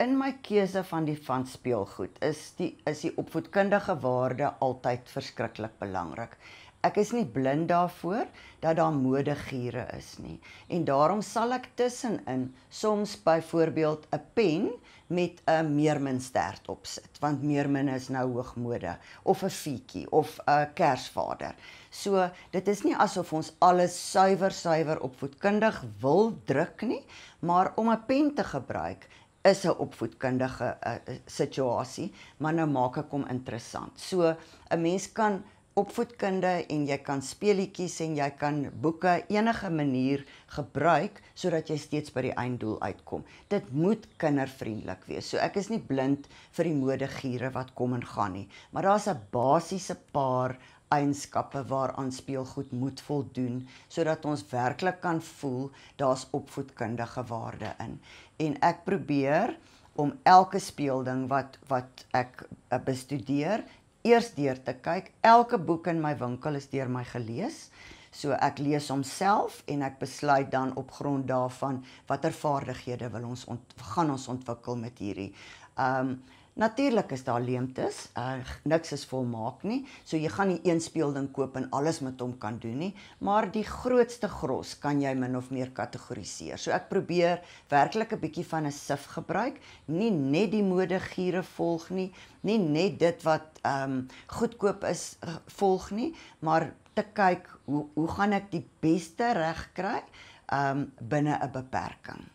in my keuse van speelgoed is die opvoedkundige waarde altyd verskriklik belangrik. Ek is nie blind daarvoor dat daar modegiere is nie. En daarom sal ek tussenin soms byvoorbeeld 'n pen met 'n meerminstert opsit, want meermin is nou hoogmode, of 'n fietjie, of 'n Kersvader. So, dit is nie asof ons alles suiwer opvoedkundig wil druk nie, maar om 'n pen te gebruik is 'n opvoedkundige situasie, maar nou maak ek hom interessant. So, 'n mens kan opvoedkunde en jy kan speelietjies en jy kan boeke enige manier gebruik sodat jy steeds by die einddoel uitkom. Dit moet kindervriendelik wees. So ek is nie blind vir die modegiere wat kom en gaan nie, maar daar's 'n basiese paar eienskappe waaraan speelgoed moet voldoen sodat ons werklik kan voel daar's opvoedkundige waarde in. En ek probeer om elke speelding wat ek bestudeer eers deur te kyk. Elke boek in my winkel is deur my gelees. So ek lees hom self en ek besluit dan op grond daarvan watter vaardighede gaan ons ontwikkel met hierdie. Natuurlik is daar leemtes, niks is volmaak nie, so jy gaan nie een speelding koop en alles met hom kan doen nie, maar die grootste gros kan jy min of meer kategoriseer. So ek probeer werklik 'n bietjie van 'n sif gebruik, nie net die modegiere volg nie, nie net dit wat goedkoop is volg nie, maar te kyk hoe gaan ek die beste reg kry binne 'n beperking.